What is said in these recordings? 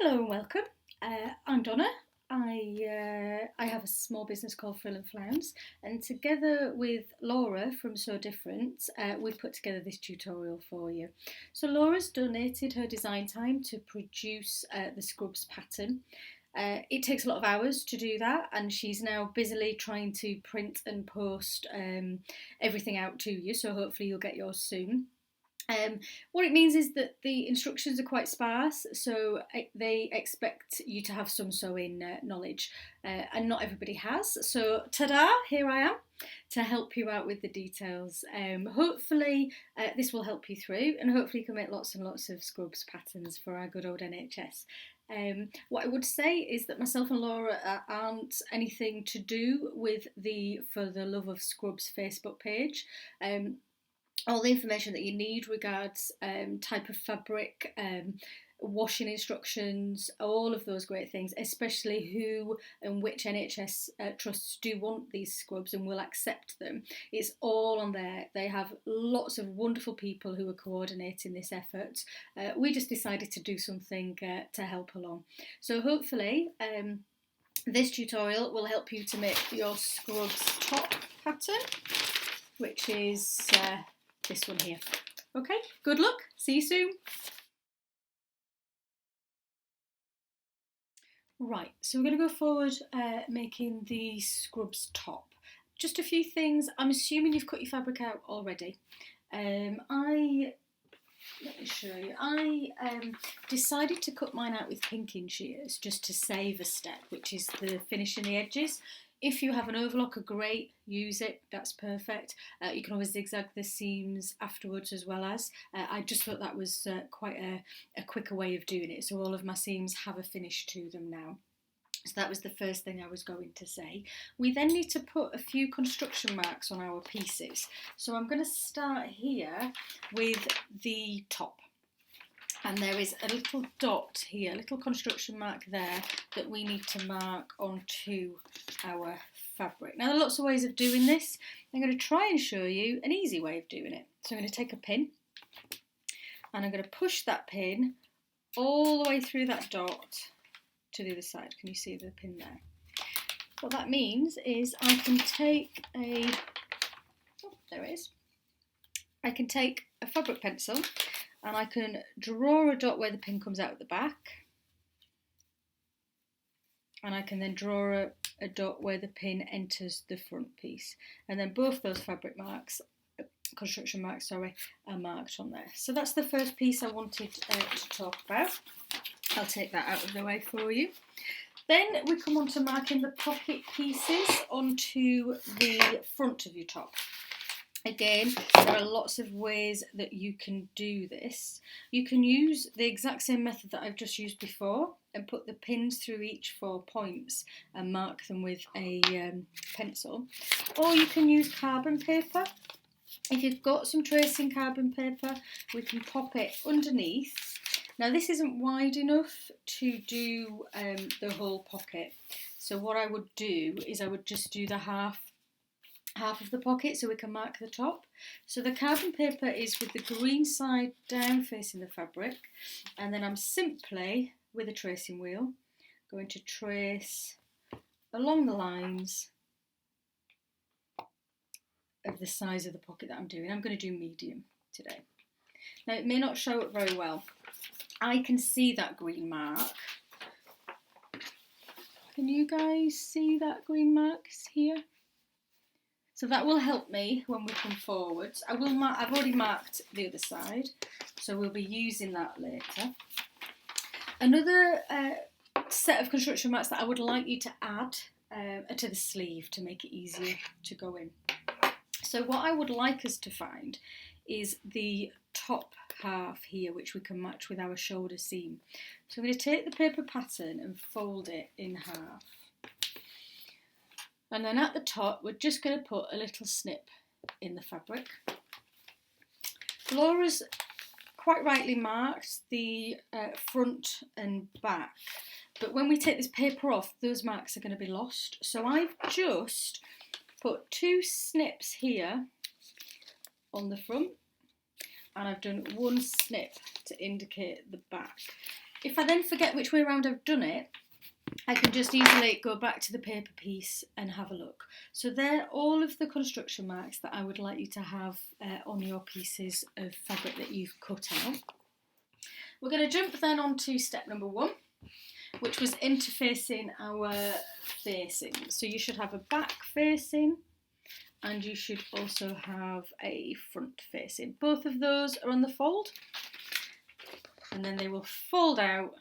Hello and welcome. I'm Donna. I have a small business called Frill and Flounce, and together with Laura from So Different, we've put together this tutorial for you. So Laura's donated her design time to produce the scrubs pattern. It takes a lot of hours to do that, and she's now busily trying to print and post everything out to you. So hopefully you'll get yours soon. What it means is that the instructions are quite sparse, so they expect you to have some sewing knowledge, and not everybody has. So, ta-da! Here I am to help you out with the details. Hopefully, this will help you through, and hopefully, you can make lots and lots of scrubs patterns for our good old NHS. What I would say is that myself and Laura aren't anything to do with the For the Love of Scrubs Facebook page. All the information that you need regards type of fabric, washing instructions, all of those great things, especially who and which NHS trusts do want these scrubs and will accept them. It's all on there. They have lots of wonderful people who are coordinating this effort. We just decided to do something to help along. So hopefully this tutorial will help you to make your scrubs top pattern, which is this one here. Okay, good luck. See you soon. Right, so we're going to go forward making the scrubs top. Just a few things. I'm assuming you've cut your fabric out already. Let me show you. I decided to cut mine out with pinking shears just to save a step, which is the finishing the edges. If you have an overlocker, great, use it, that's perfect. You can always zigzag the seams afterwards as well as. I just thought that was quite a quicker way of doing it, so all of my seams have a finish to them now. So that was the first thing I was going to say. We then need to put a few construction marks on our pieces. So I'm going to start here with the top. And there is a little dot here, a little construction mark there that we need to mark onto our fabric. Now there are lots of ways of doing this. I'm going to try and show you an easy way of doing it. So I'm going to take a pin and I'm going to push that pin all the way through that dot to the other side. Can you see the pin there? What that means is I can take there it is. I can take a fabric pencil and I can draw a dot where the pin comes out at the back, and I can then draw a dot where the pin enters the front piece, and then both those fabric marks, construction marks, sorry, are marked on there. So that's the first piece I wanted to talk about. I'll take that out of the way for you. Then we come on to marking the pocket pieces onto the front of your top. Again, there are lots of ways that you can do this. You can use the exact same method that I've just used before and put the pins through each 4 points and mark them with a pencil. Or you can use carbon paper. If you've got some tracing carbon paper, we can pop it underneath. Now this isn't wide enough to do the whole pocket. So what I would do is I would just do the half of the pocket so we can mark the top. So the carbon paper is with the green side down facing the fabric, and then I'm simply, with a tracing wheel, going to trace along the lines of the size of the pocket that I'm doing. I'm going to do medium today. Now it may not show up very well. I can see that green mark. Can you guys see that green mark here? So that will help me when we come forwards. I've already marked the other side, so we'll be using that later. Another set of construction marks that I would like you to add are to the sleeve to make it easier to go in. So what I would like us to find is the top half here, which we can match with our shoulder seam. So I'm going to take the paper pattern and fold it in half. And then at the top, we're just going to put a little snip in the fabric. Laura's quite rightly marked the front and back, but when we take this paper off, those marks are going to be lost. So I've just put 2 snips here on the front, and I've done 1 snip to indicate the back. If I then forget which way around I've done it, I can just easily go back to the paper piece and have a look. So they're all of the construction marks that I would like you to have on your pieces of fabric that you've cut out. We're going to jump then on to step number 1, which was interfacing our facing. So you should have a back facing and you should also have a front facing. Both of those are on the fold, and then they will fold out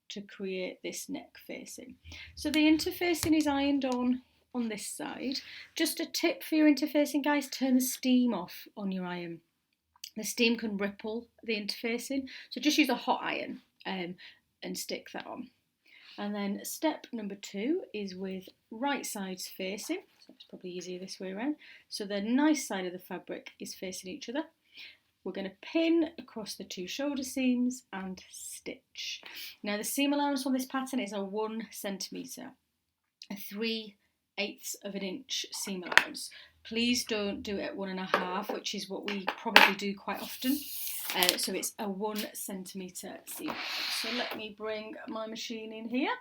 to create this neck facing. So the interfacing is ironed on this side. Just a tip for your interfacing, guys, turn the steam off on your iron. The steam can ripple the interfacing, so just use a hot iron and stick that on. And then step number 2 is with right sides facing, so it's probably easier this way around. So the nice side of the fabric is facing each other. We're going to pin across the 2 shoulder seams and stitch. Now the seam allowance on this pattern is a 1 centimetre, a 3/8 of an inch seam allowance. Please don't do it at 1.5, which is what we probably do quite often. So it's a 1 centimetre seam allowance. So let me bring my machine in here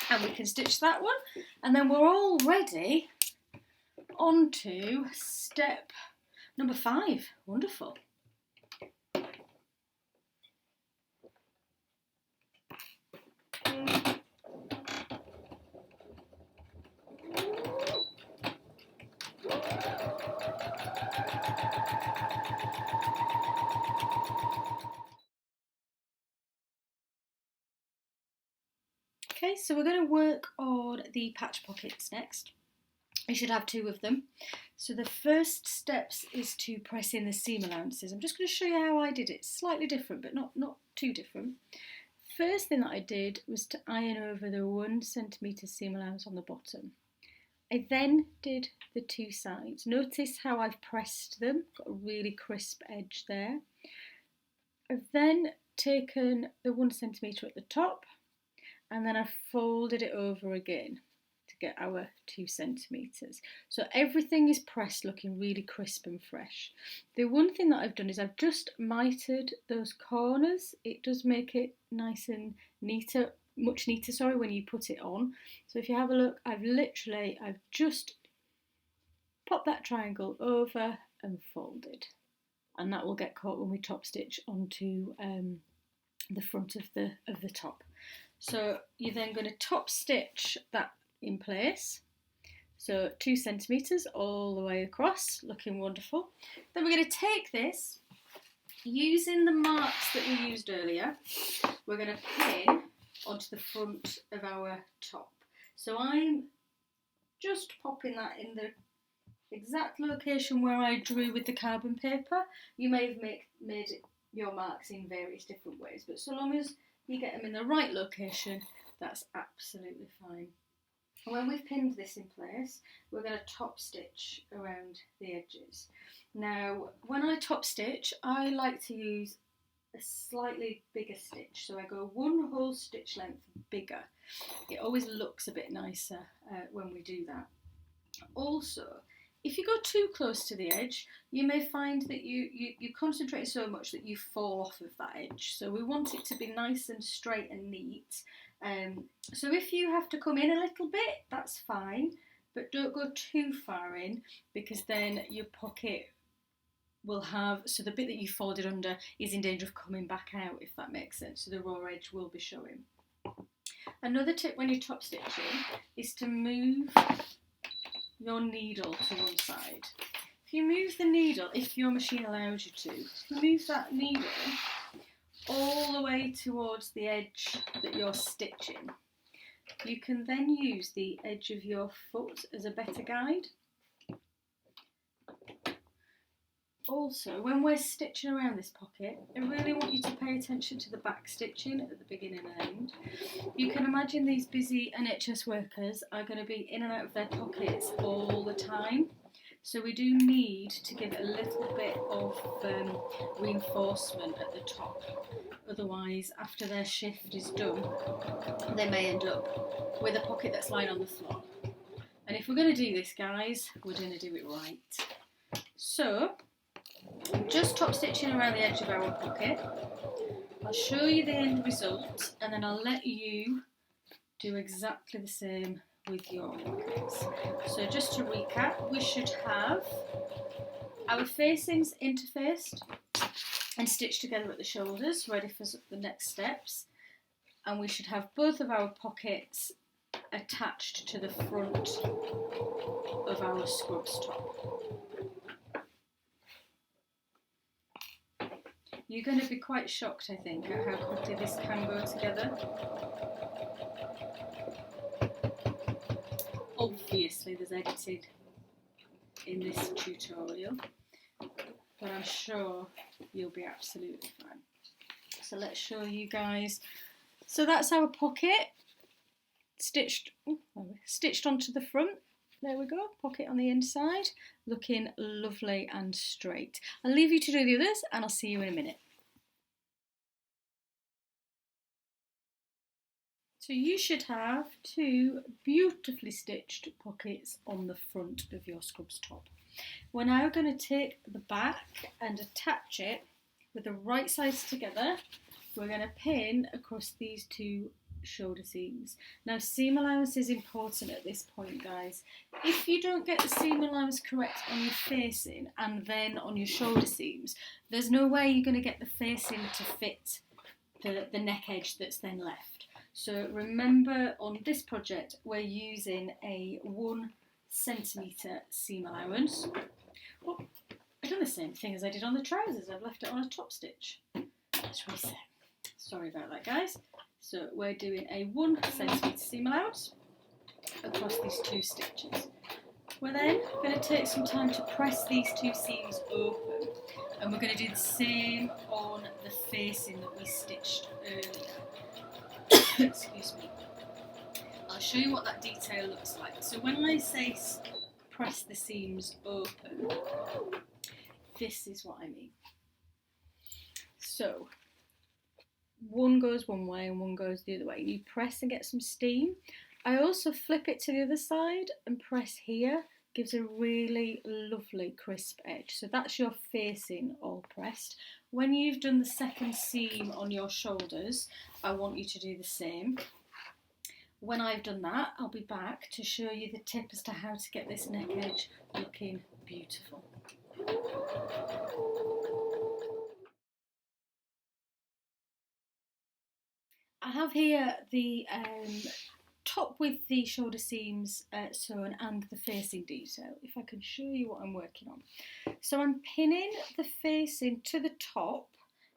and we can stitch that one. And then we're all ready on to step number 5. Wonderful. Okay, so we're going to work on the patch pockets next. You should have 2 of them. So the first steps is to press in the seam allowances. I'm just going to show you how I did it. Slightly different, but not too different. First thing that I did was to iron over the 1 centimetre seam allowance on the bottom. I then did the 2 sides. Notice how I've pressed them, got a really crisp edge there. I've then taken the 1 centimetre at the top and then I've folded it over again to get our 2 centimetres. So everything is pressed looking really crisp and fresh. The one thing that I've done is I've just mitered those corners. It does make it nice and neater, much neater, sorry, when you put it on. So if you have a look, I've just popped that triangle over and folded. And that will get caught when we top stitch onto the front of the top. So you're then going to top stitch that in place. So 2 centimetres all the way across, looking wonderful. Then we're going to take this, using the marks that we used earlier, we're going to pin onto the front of our top. So I'm just popping that in the exact location where I drew with the carbon paper. You may have made your marks in various different ways, but so long as you get them in the right location, that's absolutely fine. And when we've pinned this in place, we're going to top stitch around the edges. Now, when I top stitch, I like to use a slightly bigger stitch. So I go 1 whole stitch length bigger. It always looks a bit nicer when we do that. Also, if you go too close to the edge, you may find that you concentrate so much that you fall off of that edge. So we want it to be nice and straight and neat. So if you have to come in a little bit, that's fine, but don't go too far in, because then your pocket will have, so the bit that you folded under is in danger of coming back out, if that makes sense. So the raw edge will be showing. Another tip when you're top stitching is to move your needle to one side. If you move the needle, if your machine allows you to, move that needle all the way towards the edge that you're stitching. You can then use the edge of your foot as a better guide. Also, when we're stitching around this pocket, I really want you to pay attention to the back stitching at the beginning and end. You can imagine these busy NHS workers are going to be in and out of their pockets all the time. So we do need to give it a little bit of reinforcement at the top. Otherwise, after their shift is done, they may end up with a pocket that's lying on the floor. And if we're going to do this, guys, we're going to do it right. So I'm just top stitching around the edge of our pocket. I'll show you the end result and then I'll let you do exactly the same with your pockets. So just to recap, we should have our facings interfaced and stitched together at the shoulders, ready for the next steps. And we should have both of our pockets attached to the front of our scrubs top. You're going to be quite shocked, I think, at how quickly this can go together. Obviously there's editing in this tutorial, but I'm sure you'll be absolutely fine. So let's show you guys. So that's our pocket stitched onto the front. There we go, pocket on the inside, looking lovely and straight. I'll leave you to do the others and I'll see you in a minute. So you should have two beautifully stitched pockets on the front of your scrubs top. We're now going to take the back and attach it with the right sides together. We're going to pin across these two shoulder seams. Now seam allowance is important at this point, guys. If you don't get the seam allowance correct on your facing and then on your shoulder seams, there's no way you're going to get the facing to fit the neck edge that's then left. So remember, on this project we're using a 1 centimetre seam allowance. Oh, I've done the same thing as I did on the trousers. I've left it on a top stitch. Let's reset. Sorry about that, guys. So we're doing a 1 centimetre seam allowance across these two stitches. We're then going to take some time to press these two seams open, and we're going to do the same on the facing that we stitched earlier. Excuse me. I'll show you what that detail looks like. So when I say press the seams open, this is what I mean. So one goes one way and one goes the other way. You press and get some steam. I also flip it to the other side and press here. Gives a really lovely crisp edge. So that's your facing all pressed. When you've done the second seam on your shoulders, I want you to do the same. When I've done that, I'll be back to show you the tip as to how to get this neck edge looking beautiful. I have here the top with the shoulder seams sewn and the facing detail. If I can show you what I'm working on. So I'm pinning the facing to the top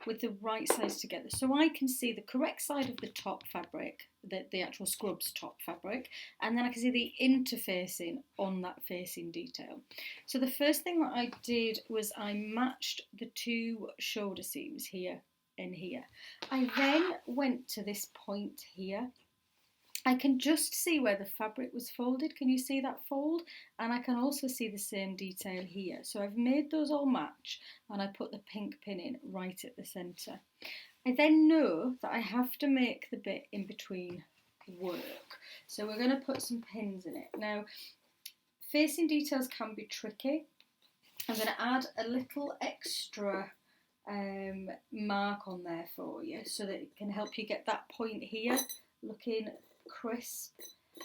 with the right sides together, so I can see the correct side of the top fabric, the actual scrubs top fabric, and then I can see the interfacing on that facing detail. So the first thing that I did was I matched the two shoulder seams here and here. I then went to this point here. I can just see where the fabric was folded. Can you see that fold? And I can also see the same detail here. So I've made those all match and I put the pink pin in right at the centre. I then know that I have to make the bit in between work. So we're going to put some pins in it. Now, facing details can be tricky. I'm going to add a little extra mark on there for you so that it can help you get that point here looking crisp.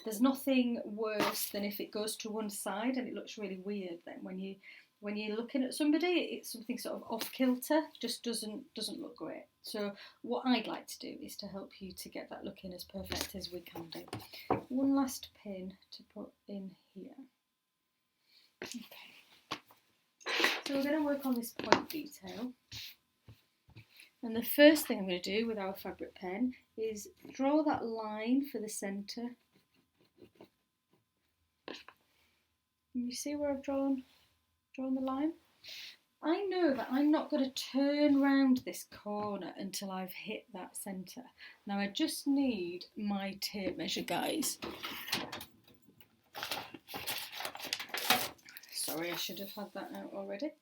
There's nothing worse than if it goes to one side and it looks really weird then when you're looking at somebody. It's something sort of off kilter, just doesn't look great. So what I'd like to do is to help you to get that looking as perfect as we can do. One last pin to put in here. Okay, so we're going to work on this point detail. And the first thing I'm going to do with our fabric pen is draw that line for the centre. Can you see where I've drawn the line? I know that I'm not going to turn round this corner until I've hit that centre. Now I just need my tape measure, guys. Sorry, I should have had that out already.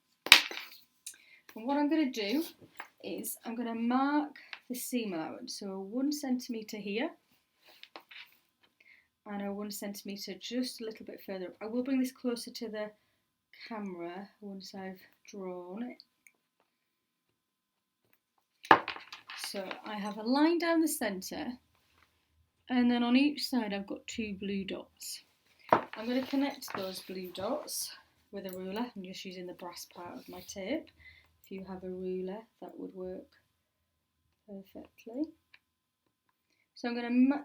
And what I'm going to do is I'm going to mark the seam allowance, so 1 centimetre here and a 1 centimetre just a little bit further up. I will bring this closer to the camera once I've drawn it. So I have a line down the centre, and then on each side I've got 2 blue dots. I'm going to connect those blue dots with a ruler. I'm just using the brass part of my tape. If you have a ruler, that would work perfectly. So I'm going to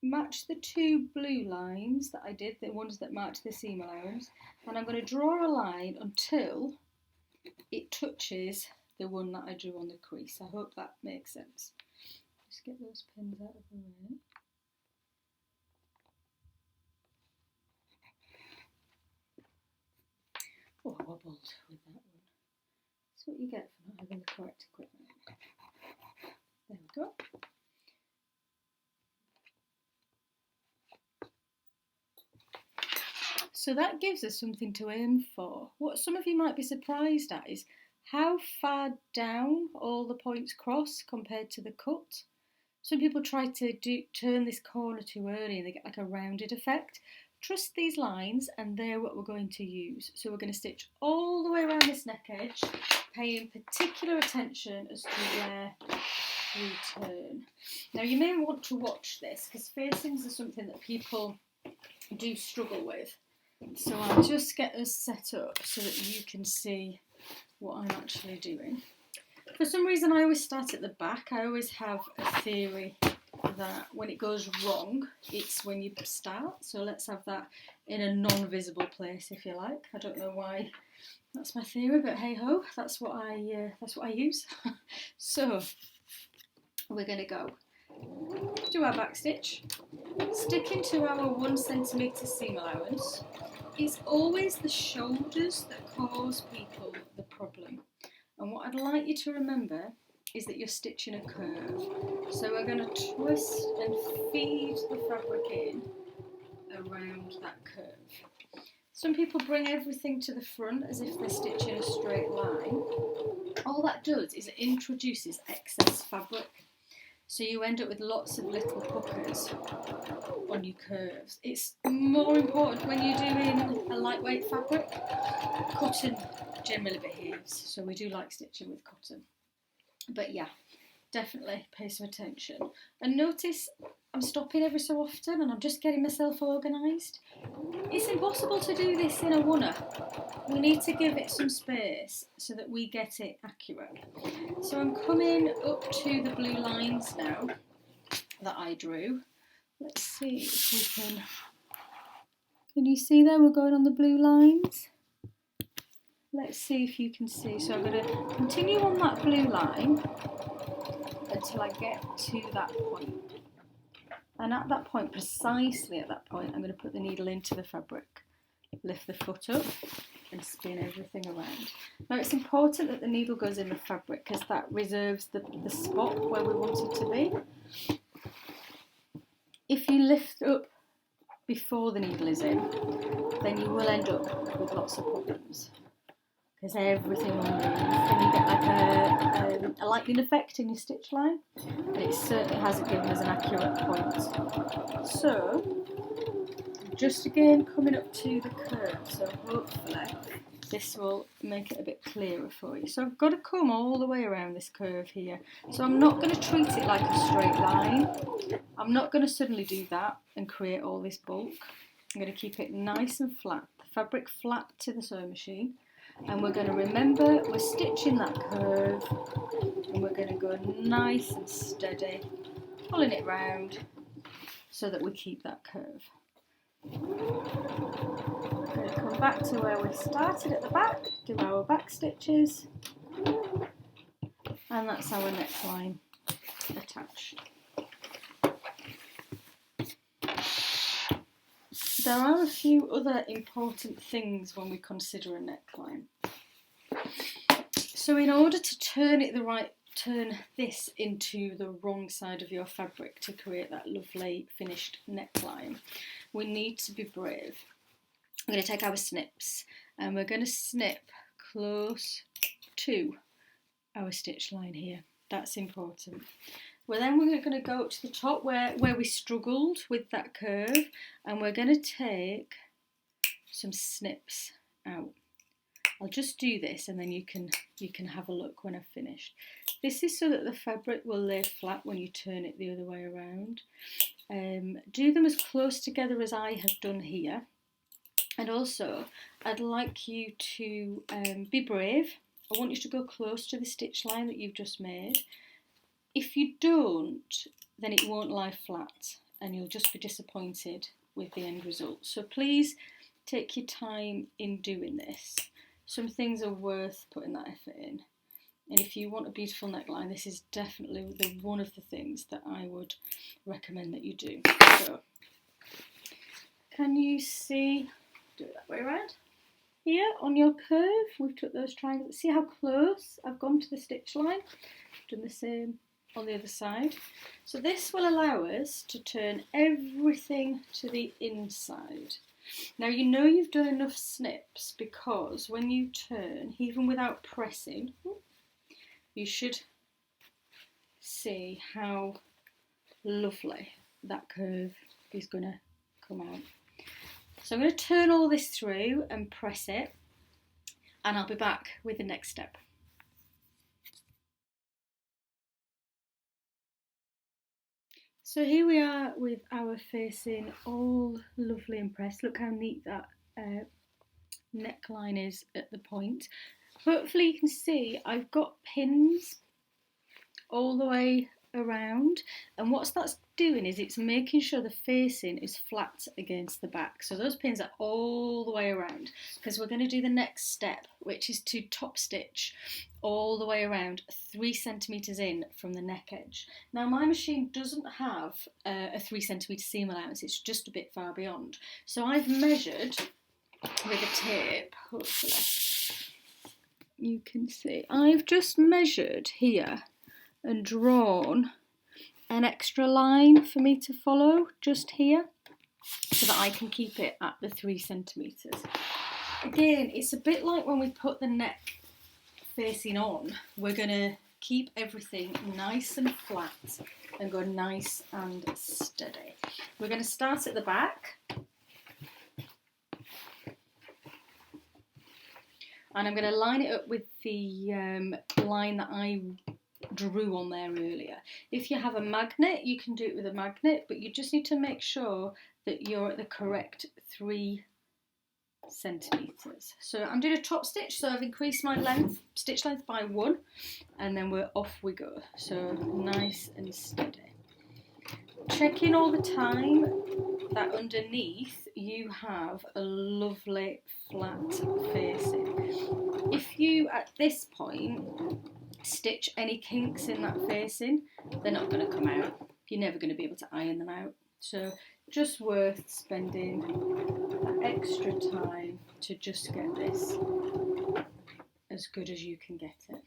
match the 2 blue lines that I did, the ones that match the seam allowance, and I'm going to draw a line until it touches the one that I drew on the crease. I hope that makes sense. Just get those pins out of the way. Oh, I wobbled with that one. That's what you get for not having the correct equipment. There we go. So that gives us something to aim for. What some of you might be surprised at is how far down all the points cross compared to the cut. Some people try to turn this corner too early and they get like a rounded effect. Trust these lines and they're what we're going to use. So we're going to stitch all the way around this neck edge, paying particular attention as to where we turn. Now you may want to watch this because facings are something that people do struggle with. So I'll just get us set up so that you can see what I'm actually doing. For some reason I always start at the back. I always have a theory that when it goes wrong, it's when you start. So let's have that in a non-visible place, if you like. I don't know why that's my theory, but hey ho, that's what I use. So we're going to go do our back stitch, sticking to our 1 centimetre seam allowance. It's always the shoulders that cause people the problem. And what I'd like you to remember is that you're stitching a curve. So we're going to twist and feed the fabric in around that curve. Some people bring everything to the front as if they're stitching a straight line. All that does is it introduces excess fabric. So you end up with lots of little puckers on your curves. It's more important when you're doing a lightweight fabric. Cotton generally behaves, so we do like stitching with cotton. But yeah, definitely pay some attention. And notice I'm stopping every so often and I'm just getting myself organised. It's impossible to do this in a wunner. We need to give it some space so that we get it accurate. So I'm coming up to the blue lines now that I drew. Let's see if we can you see there we're going on the blue lines? Let's see if you can see. So I'm going to continue on that blue line until I get to that point. And at that point, precisely at that point, I'm going to put the needle into the fabric, lift the foot up and spin everything around. Now it's important that the needle goes in the fabric because that reserves the spot where we want it to be. If you lift up before the needle is in, then you will end up with lots of problems because everything will move and you get like a lightning effect in your stitch line, and it certainly hasn't given us an accurate point. So just again coming up to the curve, so hopefully this will make it a bit clearer for you. So I've got to come all the way around this curve here. So I'm not going to treat it like a straight line. I'm not going to suddenly do that and create all this bulk. I'm going to keep it nice and flat, the fabric flat to the sewing machine. And we're going to remember we're stitching that curve and we're going to go nice and steady, pulling it round so that we keep that curve. We're going to come back to where we started at the back, do our back stitches, and that's our neckline attached. There are a few other important things when we consider a neckline. So in order to turn this into the wrong side of your fabric to create that lovely finished neckline, we need to be brave. We're going to take our snips and we're going to snip close to our stitch line here. That's important. We're going to go up to the top where we struggled with that curve, and we're going to take some snips out. I'll just do this and then you can have a look when I've finished. This is so that the fabric will lay flat when you turn it the other way around. Do them as close together as I have done here. And also, I'd like you to be brave. I want you to go close to the stitch line that you've just made. If you don't, then it won't lie flat and you'll just be disappointed with the end result. So please take your time in doing this. Some things are worth putting that effort in. And if you want a beautiful neckline, this is definitely one of the things that I would recommend that you do. So, can you see, do it that way around? Here on your curve, we've took those triangles. See how close I've gone to the stitch line? Done the same on the other side. So this will allow us to turn everything to the inside. Now you know you've done enough snips because when you turn, even without pressing, you should see how lovely that curve is going to come out. So I'm going to turn all this through and press it, and I'll be back with the next step. So here we are with our facing all lovely and pressed. Look how neat that neckline is at the point. Hopefully you can see I've got pins all the way around, and what that's doing is it's making sure the facing is flat against the back. So those pins are all the way around because we're going to do the next step, which is to top stitch all the way around 3 centimetres in from the neck edge. Now my machine doesn't have a 3 centimetre seam allowance, it's just a bit far beyond. So I've measured with a tape, hopefully you can see, I've just measured here and drawn an extra line for me to follow just here so that I can keep it at the 3 centimetres. Again, it's a bit like when we put the neck facing on, we're going to keep everything nice and flat and go nice and steady. We're going to start at the back, and I'm going to line it up with the line that I drew on there earlier. If you have a magnet, you can do it with a magnet, but you just need to make sure that you're at the correct 3 centimetres. So I'm doing a top stitch, so I've increased my length, stitch length by 1, and then we're off we go. So nice and steady. Checking all the time that underneath you have a lovely flat facing. If you at this point stitch any kinks in that facing, they're not going to come out. You're never going to be able to iron them out. So just worth spending that extra time to just get this as good as you can get it.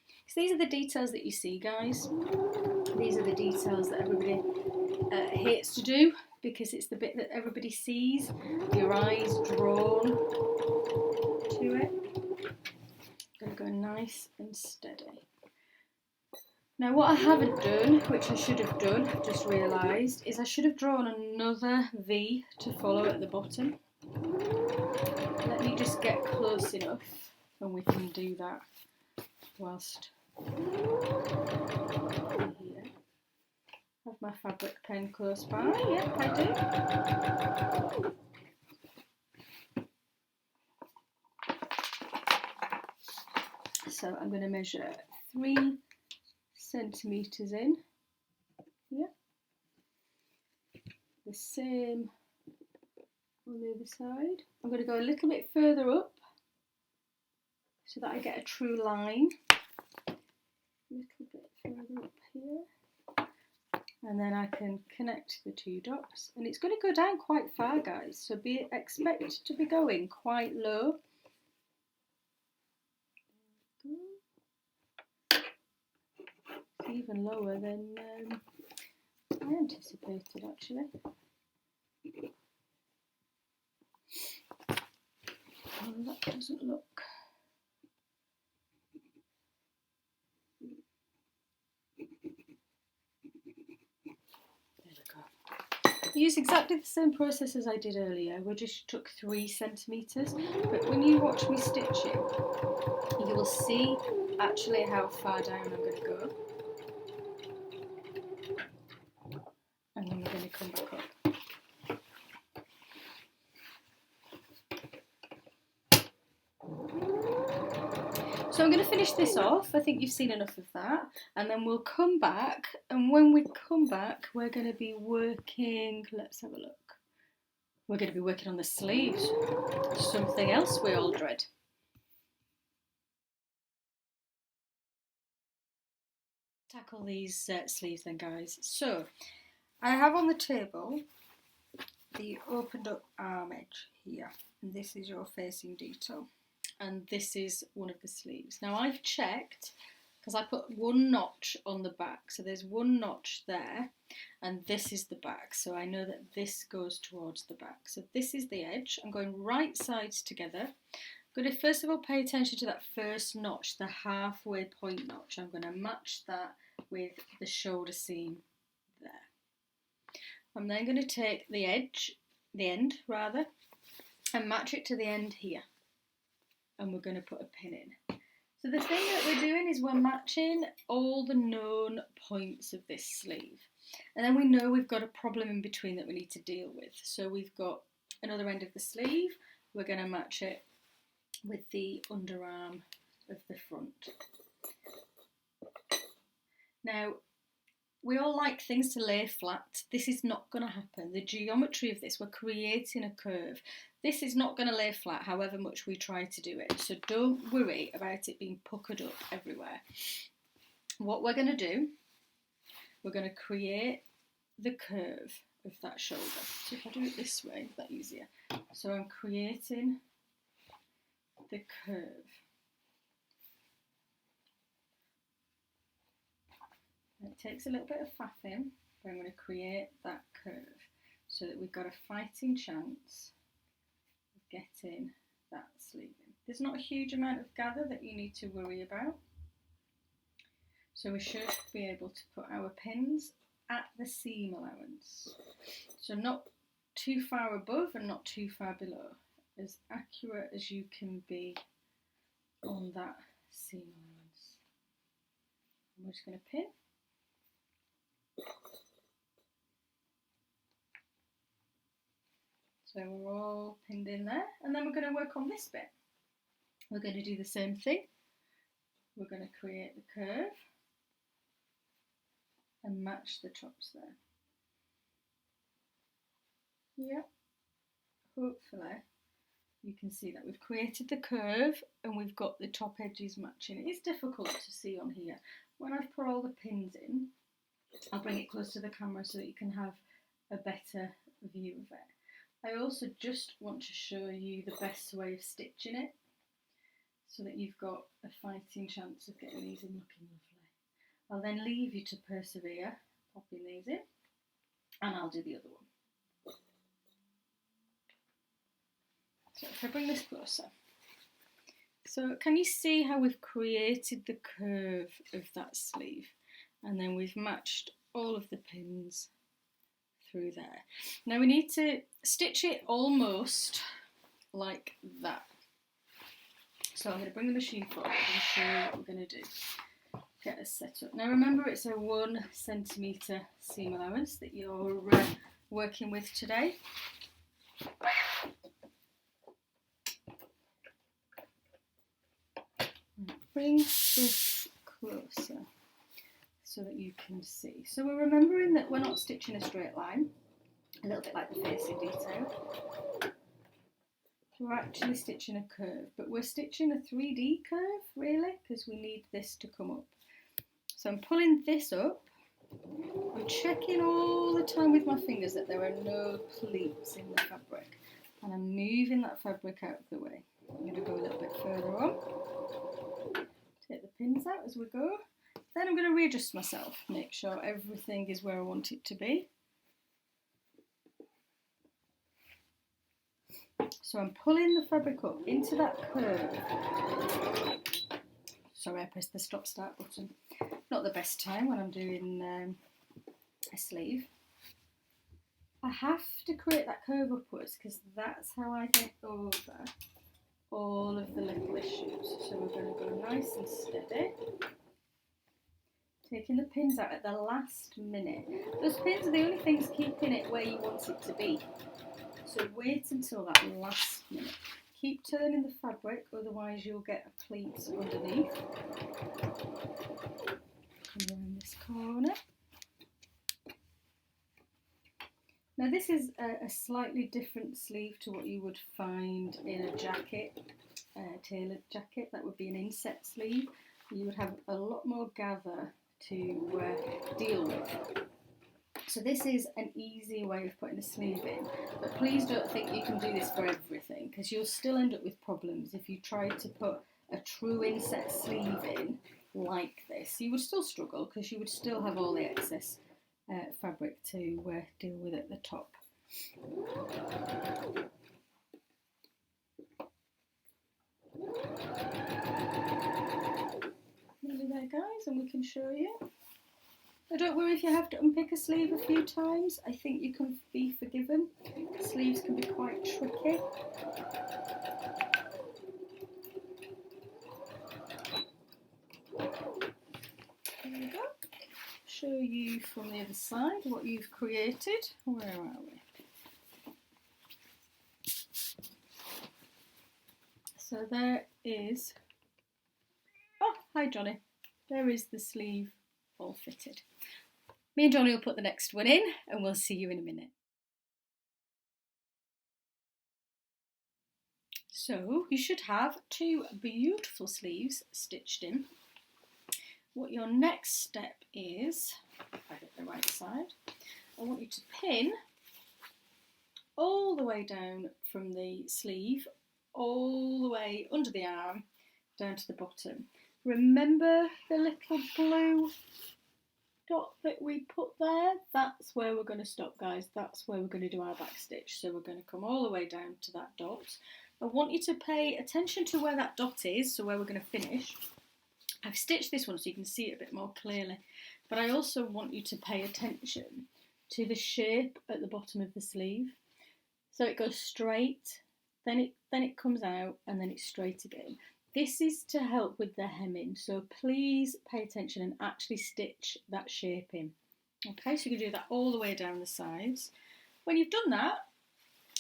Because these are the details that you see, guys. These are the details that everybody hates to do because it's the bit that everybody sees, your eyes drawn to it. Going to go nice and steady. Now what I haven't done, which I should have done, I've just realised, is I should have drawn another V to follow at the bottom. Let me just get close enough and we can do that whilst here. Have my fabric pen close by, yep I do. So I'm going to measure 3 centimetres in here, the same on the other side. I'm going to go a little bit further up so that I get a true line, a little bit further up here, and then I can connect the 2 dots, and it's going to go down quite far, guys, so expect to be going quite low. Even lower than I anticipated, actually. Oh, that doesn't look. There we go. use exactly the same process as I did earlier. We just took 3 centimetres, but when you watch me stitching, you will see actually how far down I'm going to go, and then we're going to come back up. So I'm going to finish this off. I think you've seen enough of that, and then we'll come back, and when we come back we're going to be working, let's have a look, we're going to be working on the sleeves, something else we all dread. Tackle these sleeves then, guys. So I have on the table the opened up arm edge here, and this is your facing detail, and this is one of the sleeves. Now I've checked, because I put 1 notch on the back, so there's 1 notch there, and this is the back, so I know that this goes towards the back. So this is the edge. I'm going right sides together. I'm going to first of all pay attention to that first notch, the halfway point notch. I'm going to match that with the shoulder seam there. I'm then going to take the edge, the end rather, and match it to the end here, and we're going to put a pin in. So the thing that we're doing is we're matching all the known points of this sleeve, and then we know we've got a problem in between that we need to deal with. So we've got another end of the sleeve, we're going to match it with the underarm of the front. Now, we all like things to lay flat. This is not going to happen. The geometry of this, we're creating a curve. This is not going to lay flat however much we try to do it. So don't worry about it being puckered up everywhere. What we're going to do, we're going to create the curve of that shoulder. So if I do it this way, that's easier. So I'm creating the curve. It takes a little bit of faffing, but I'm going to create that curve so that we've got a fighting chance of getting that sleeve in. There's not a huge amount of gather that you need to worry about. So we should be able to put our pins at the seam allowance. So not too far above and not too far below. As accurate as you can be on that seam allowance. And we're just going to pin. So we're all pinned in there, and then we're going to work on this bit. We're going to do the same thing. We're going to create the curve and match the tops there. Yeah, hopefully you can see that we've created the curve and we've got the top edges matching. It is difficult to see on here. When I've put all the pins in, I'll bring it close to the camera so that you can have a better view of it. I also just want to show you the best way of stitching it so that you've got a fighting chance of getting these in looking lovely. I'll then leave you to persevere, popping these in, and I'll do the other one. So if I bring this closer, so can you see how we've created the curve of that sleeve, and then we've matched all of the pins through there. Now we need to stitch it almost like that. So I'm going to bring the machine forward and show you what we're going to do. Get us set up. Now remember, it's a 1 centimetre seam allowance that you're working with today. Bring this closer so that you can see. So we're remembering that we're not stitching a straight line, a little bit like the facing detail. We're actually stitching a curve, but we're stitching a 3D curve really, because we need this to come up. So I'm pulling this up. I'm checking all the time with my fingers that there are no pleats in the fabric, and I'm moving that fabric out of the way. I'm going to go a little bit further on, take the pins out as we go. Then I'm going to readjust myself, make sure everything is where I want it to be. So I'm pulling the fabric up into that curve. Sorry, I pressed the stop start button. Not the best time when I'm doing a sleeve. I have to create that curve upwards because that's how I get over all of the little issues. So we're going to go nice and steady. Taking the pins out at the last minute. Those pins are the only things keeping it where you want it to be. So wait until that last minute. Keep turning the fabric, otherwise you'll get a pleat underneath. Come around this corner. Now this is a slightly different sleeve to what you would find in a jacket, tailored jacket. That would be an inset sleeve. You would have a lot more gather to deal with. So this is an easy way of putting a sleeve in, but please don't think you can do this for everything because you'll still end up with problems if you try to put a true inset sleeve in like this. You would still struggle because you would still have all the excess fabric to deal with at the top. Nearly there, guys, and we can show you. Now don't worry if you have to unpick a sleeve a few times. I think you can be forgiven. Sleeves can be quite tricky. There we go. Show you from the other side what you've created. Where are we? So there is, oh hi Johnny, there is the sleeve all fitted. Me and Johnny will put the next one in and we'll see you in a minute. So you should have two beautiful sleeves stitched in. What your next step is, if I get the right side, I want you to pin all the way down from the sleeve, all the way under the arm, down to the bottom. Remember the little blue dot that we put there? That's where we're going to stop, guys. That's where we're going to do our back stitch. So we're going to come all the way down to that dot. I want you to pay attention to where that dot is, so where we're going to finish. I've stitched this one so you can see it a bit more clearly, but I also want you to pay attention to the shape at the bottom of the sleeve. So it goes straight, then it comes out, and then it's straight again. This is to help with the hemming, so please pay attention and actually stitch that shape in. Okay, so you can do that all the way down the sides. When you've done that,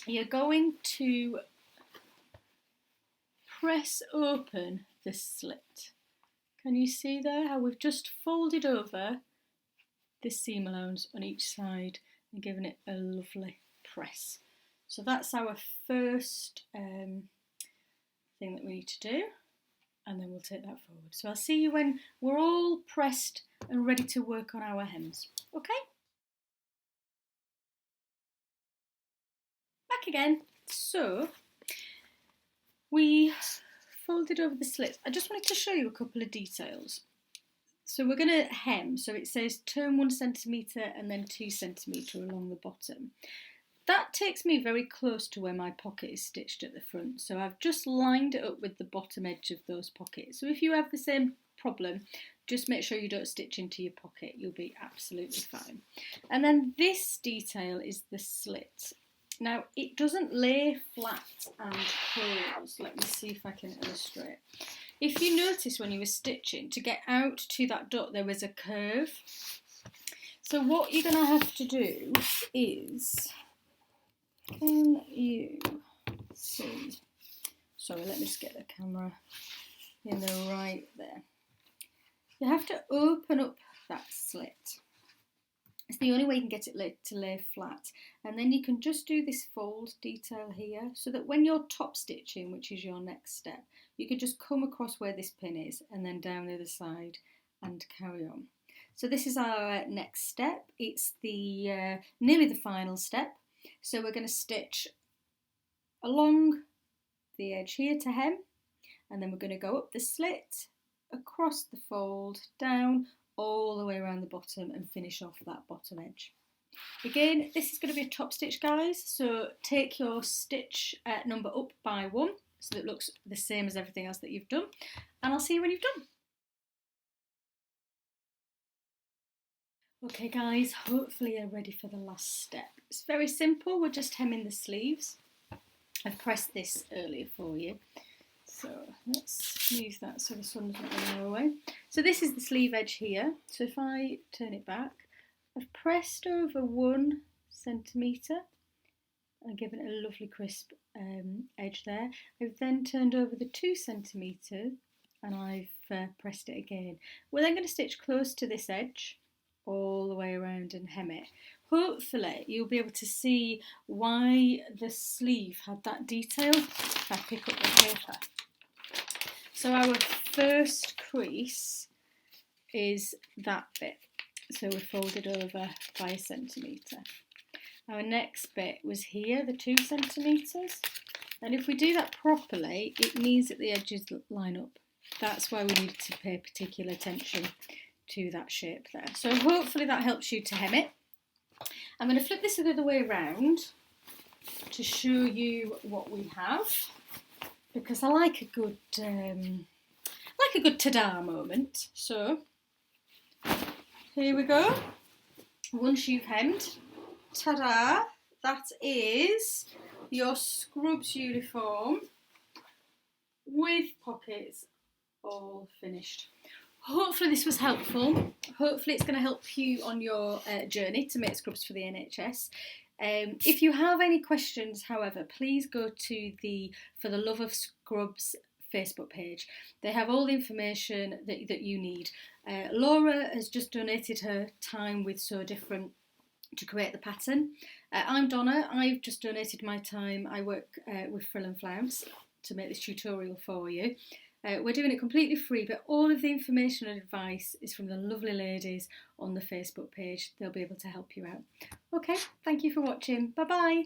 you're going to press open the slit. Can you see there how we've just folded over the seam allowance on each side and given it a lovely press? So that's our first thing that we need to do, and then we'll take that forward. So I'll see you when we're all pressed and ready to work on our hems. Okay? Back again. So we folded over the slits. I just wanted to show you a couple of details. So we're going to hem, so it says turn 1 centimetre and then 2 centimetre along the bottom. That takes me very close to where my pocket is stitched at the front, so I've just lined it up with the bottom edge of those pockets. So if you have the same problem, just make sure you don't stitch into your pocket, you'll be absolutely fine. And then this detail is the slit. Now it doesn't lay flat and close. Let me see if I can illustrate. If you notice when you were stitching, to get out to that dot there was a curve. So what you're going to have to do is, can you see? Sorry, let me just get the camera in the right there. You have to open up that slit. It's the only way you can get it to lay flat. And then you can just do this fold detail here so that when you're top stitching, which is your next step, you can just come across where this pin is and then down the other side and carry on. So this is our next step. It's the nearly the final step. So we're going to stitch along the edge here to hem, and then we're going to go up the slit, across the fold, down, all the way around the bottom and finish off that bottom edge. Again, this is going to be a top stitch, guys, so take your stitch number up by 1 so that it looks the same as everything else that you've done, and I'll see you when you've done. Okay guys, hopefully you're ready for the last step. It's very simple, we're just hemming the sleeves. I've pressed this earlier for you. So let's move that so the sun doesn't go in our way. So this is the sleeve edge here. So if I turn it back, I've pressed over 1 centimetre and given it a lovely crisp edge there. I've then turned over the 2 centimetres and I've pressed it again. We're then going to stitch close to this edge all the way around and hem it. Hopefully you'll be able to see why the sleeve had that detail if I pick up the paper. So our first crease is that bit, so we folded over by 1 centimetre. Our next bit was here, the 2 centimetres, and if we do that properly it means that the edges line up. That's why we need to pay particular attention to that shape there. So hopefully that helps you to hem it. I'm going to flip this the other way around to show you what we have, because I like a good ta-da moment. So here we go. Once you've hemmed, ta-da, that is your Scrubs uniform with pockets all finished. Hopefully this was helpful. Hopefully it's going to help you on your journey to make scrubs for the NHS. If you have any questions, however, please go to the For the Love of Scrubs Facebook page. They have all the information that you need. Laura has just donated her time with So Different to create the pattern. I'm Donna. I've just donated my time. I work with Frill and Flounce to make this tutorial for you. We're doing it completely free, but all of the information and advice is from the lovely ladies on the Facebook page. They'll be able to help you out. Okay, thank you for watching. Bye bye.